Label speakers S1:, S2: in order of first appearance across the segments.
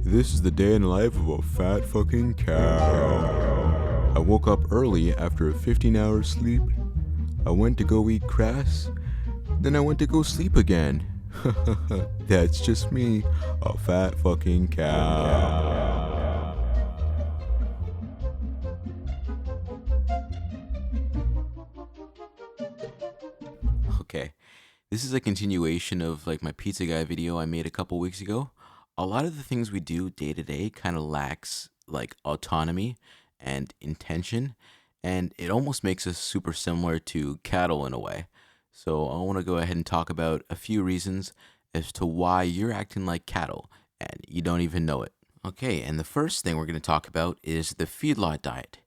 S1: This is the day in the life of a fat fucking cow. I woke up early after a 15-hour sleep. I went to go eat grass. Then I went to go sleep again. That's just me, a fat fucking cow. Okay, this is a continuation of like my pizza guy video I made a couple weeks ago. A lot of the things we do day to day kind of lacks like autonomy and intention, and it almost makes us super similar to cattle in a way. So I want to go ahead and talk about a few reasons as to why you're acting like cattle and you don't even know it. Okay, and the first thing we're going to talk about is the feedlot diet.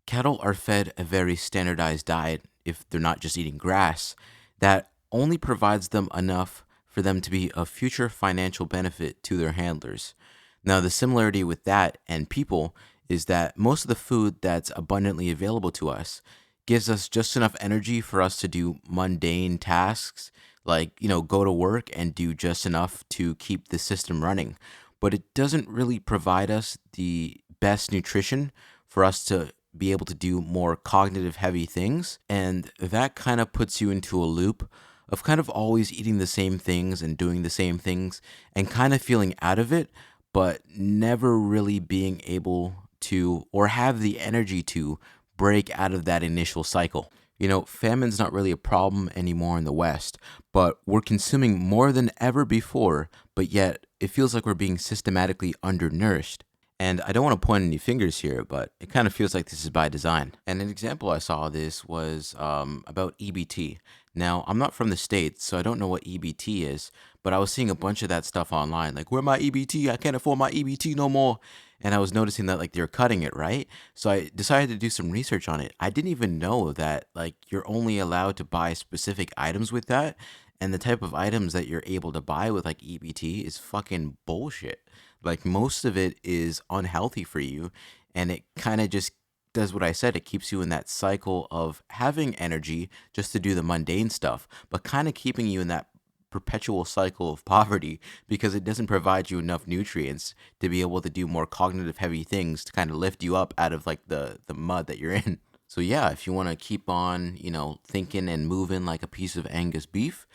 S1: Cattle are fed a very standardized diet if they're not just eating grass that only provides them enough for them to be of future financial benefit to their handlers. Now, the similarity with that and people is that most of the food that's abundantly available to us gives us just enough energy for us to do mundane tasks like, go to work and do just enough to keep the system running. But it doesn't really provide us the best nutrition for us to be able to do more cognitive heavy things. And that kind of puts you into a loop of kind of always eating the same things and doing the same things and kind of feeling out of it, but never really being able to or have the energy to break out of that initial cycle. Famine's not really a problem anymore in the West, but we're consuming more than ever before, but yet it feels like we're being systematically undernourished. And I don't want to point any fingers here, but it kind of feels like this is by design. And an example I saw of this was about EBT. Now, I'm not from the States, so I don't know what EBT is, but I was seeing a bunch of that stuff online. Like, where my EBT? I can't afford my EBT no more. And I was noticing that, like, they're cutting it, right? So I decided to do some research on it. I didn't even know that, like, you're only allowed to buy specific items with that. And the type of items that you're able to buy with, like, EBT is fucking bullshit. Like, most of it is unhealthy for you, and it kind of just does what I said. It keeps you in that cycle of having energy just to do the mundane stuff, but kind of keeping you in that perpetual cycle of poverty because it doesn't provide you enough nutrients to be able to do more cognitive heavy things to kind of lift you up out of like the mud that you're in. So yeah, if you want to keep on, thinking and moving like a piece of Angus beef,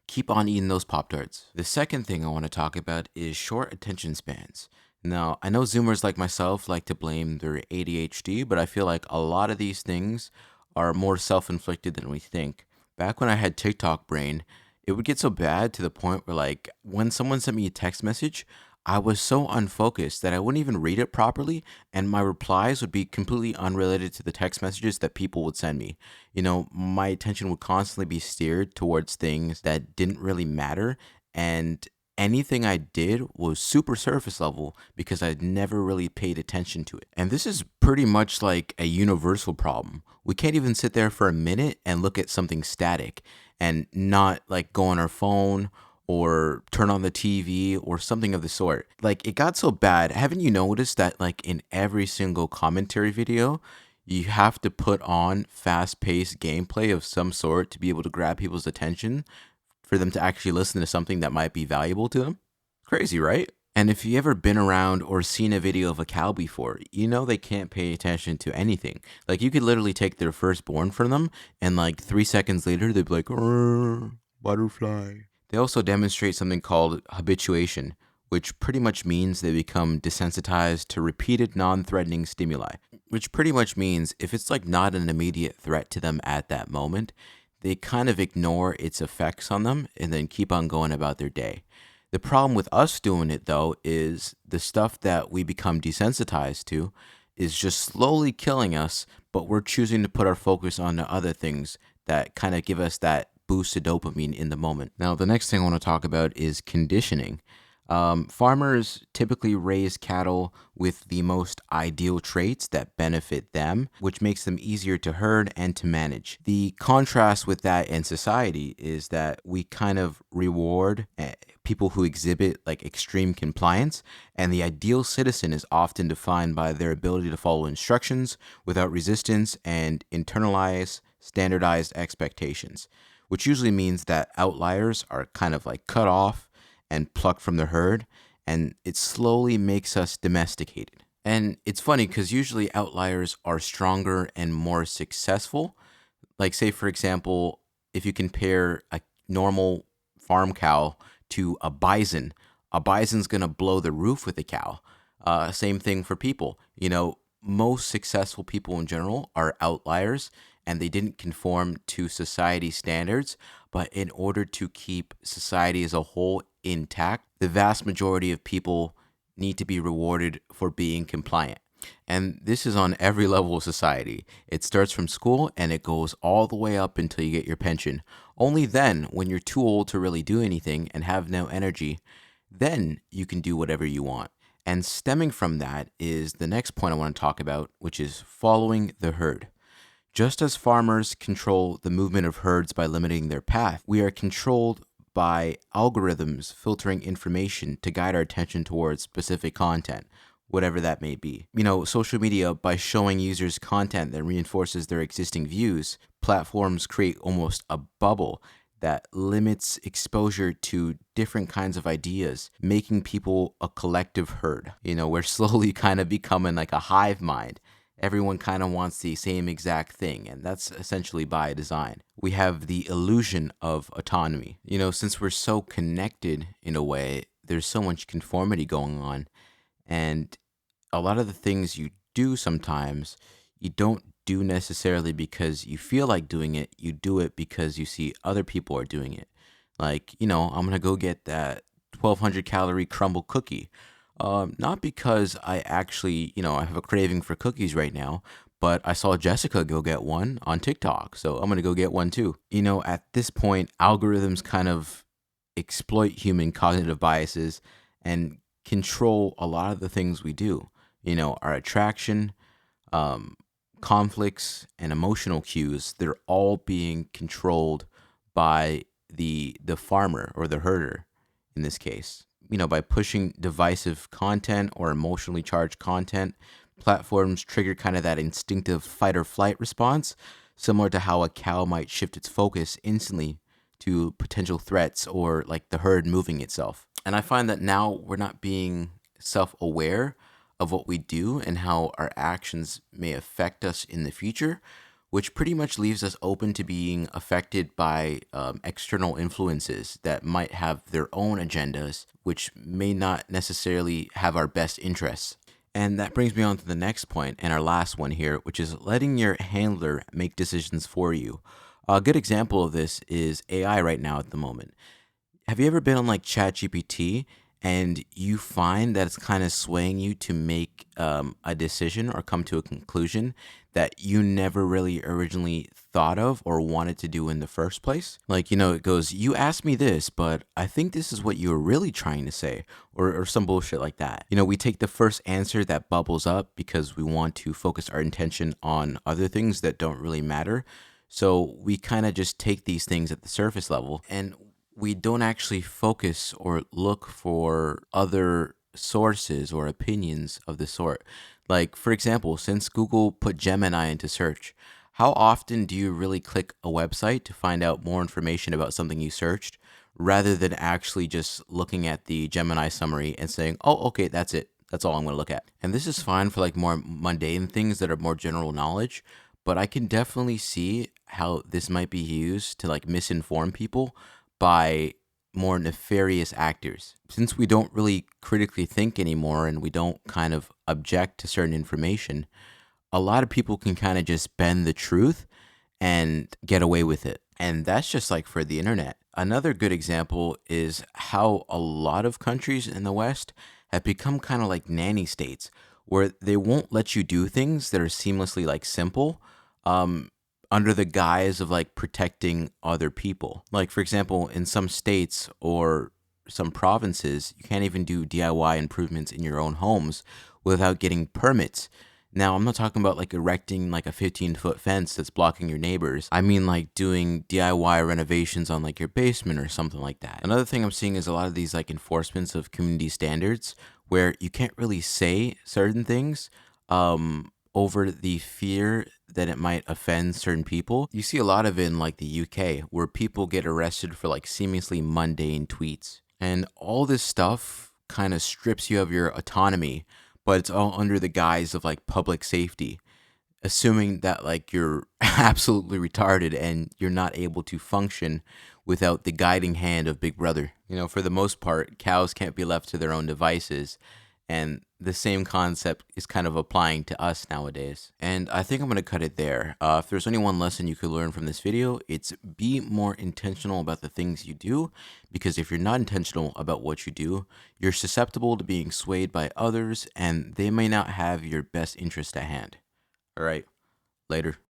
S1: keep on eating those Pop-Tarts. The second thing I want to talk about is short attention spans. Now, I know Zoomers like myself like to blame their ADHD, but I feel like a lot of these things are more self-inflicted than we think. Back when I had TikTok brain, it would get so bad to the point where like when someone sent me a text message, I was so unfocused that I wouldn't even read it properly, and my replies would be completely unrelated to the text messages that people would send me. My attention would constantly be steered towards things that didn't really matter, and anything I did was super surface level because I'd never really paid attention to it. And this is pretty much like a universal problem. We can't even sit there for a minute and look at something static and not like go on our phone or turn on the TV or something of the sort. Like, it got so bad. Haven't you noticed that like in every single commentary video, you have to put on fast-paced gameplay of some sort to be able to grab people's attention for them to actually listen to something that might be valuable to them? Crazy, right? And if you ever been around or seen a video of a cow before, they can't pay attention to anything. Like, you could literally take their firstborn from them, and like 3 seconds later, they'd be like, "Rrr, butterfly." They also demonstrate something called habituation, which pretty much means they become desensitized to repeated non-threatening stimuli, which pretty much means if it's like not an immediate threat to them at that moment, they kind of ignore its effects on them and then keep on going about their day. The problem with us doing it, though, is the stuff that we become desensitized to is just slowly killing us, but we're choosing to put our focus on the other things that kind of give us that boost of dopamine in the moment. Now, the next thing I want to talk about is conditioning. Farmers typically raise cattle with the most ideal traits that benefit them, which makes them easier to herd and to manage. The contrast with that in society is that we kind of reward people who exhibit like extreme compliance, and the ideal citizen is often defined by their ability to follow instructions without resistance and internalize standardized expectations, which usually means that outliers are kind of like cut off and plucked from the herd, and it slowly makes us domesticated. And it's funny because usually outliers are stronger and more successful. Like, say, for example, if you compare a normal farm cow to a bison's going to blow the roof with a cow. Same thing for people. Most successful people in general are outliers and they didn't conform to society standards. But in order to keep society as a whole intact, the vast majority of people need to be rewarded for being compliant. And this is on every level of society. It starts from school and it goes all the way up until you get your pension. Only then, when you're too old to really do anything and have no energy, then you can do whatever you want. And stemming from that is the next point I want to talk about, which is following the herd. Just as farmers control the movement of herds by limiting their path, we are controlled by algorithms filtering information to guide our attention towards specific content, whatever that may be. Social media, by showing users content that reinforces their existing views, platforms create almost a bubble that limits exposure to different kinds of ideas, making people a collective herd. We're slowly kind of becoming like a hive mind. Everyone kind of wants the same exact thing, and that's essentially by design. We have the illusion of autonomy. Since we're so connected in a way, there's so much conformity going on, and a lot of the things you do sometimes, you don't do necessarily because you feel like doing it. You do it because you see other people are doing it. Like, I'm going to go get that 1,200 calorie crumble cookie. Not because I actually, I have a craving for cookies right now, but I saw Jessica go get one on TikTok, so I'm going to go get one too. At this point, algorithms kind of exploit human cognitive biases and control a lot of the things we do. Our attraction, conflicts, and emotional cues, they're all being controlled by the farmer or the herder in this case. By pushing divisive content or emotionally charged content, platforms trigger kind of that instinctive fight or flight response, similar to how a cow might shift its focus instantly to potential threats or like the herd moving itself. And I find that now we're not being self-aware of what we do and how our actions may affect us in the future, which pretty much leaves us open to being affected by external influences that might have their own agendas, which may not necessarily have our best interests. And that brings me on to the next point and our last one here, which is letting your handler make decisions for you. A good example of this is AI right now at the moment. Have you ever been on like ChatGPT and you find that it's kind of swaying you to make a decision or come to a conclusion that you never really originally thought of or wanted to do in the first place? Like, it goes, you asked me this, but I think this is what you were really trying to say, or some bullshit like that. We take the first answer that bubbles up because we want to focus our attention on other things that don't really matter. So we kind of just take these things at the surface level and we don't actually focus or look for other sources or opinions of the sort. Like, for example, since Google put Gemini into search, how often do you really click a website to find out more information about something you searched rather than actually just looking at the Gemini summary and saying, oh, okay, that's it. That's all I'm going to look at. And this is fine for like more mundane things that are more general knowledge, but I can definitely see how this might be used to like misinform people by more nefarious actors. Since we don't really critically think anymore and we don't kind of object to certain information, a lot of people can kind of just bend the truth and get away with it. And that's just like for the internet. Another good example is how a lot of countries in the West have become kind of like nanny states where they won't let you do things that are seamlessly like simple, under the guise of like protecting other people. Like, for example, in some states or some provinces, you can't even do DIY improvements in your own homes without getting permits. Now, I'm not talking about like erecting like a 15-foot fence that's blocking your neighbors. I mean like doing DIY renovations on like your basement or something like that. Another thing I'm seeing is a lot of these like enforcements of community standards where you can't really say certain things over the fear that it might offend certain people. You see a lot of it in like the UK where people get arrested for like seemingly mundane tweets. And all this stuff kind of strips you of your autonomy, but it's all under the guise of like public safety, assuming that like you're absolutely retarded and you're not able to function without the guiding hand of Big Brother. For the most part, cows can't be left to their own devices, and the same concept is kind of applying to us nowadays. And I think I'm going to cut it there. If there's only one lesson you could learn from this video, it's be more intentional about the things you do, because if you're not intentional about what you do, you're susceptible to being swayed by others, and they may not have your best interest at hand. All right, later.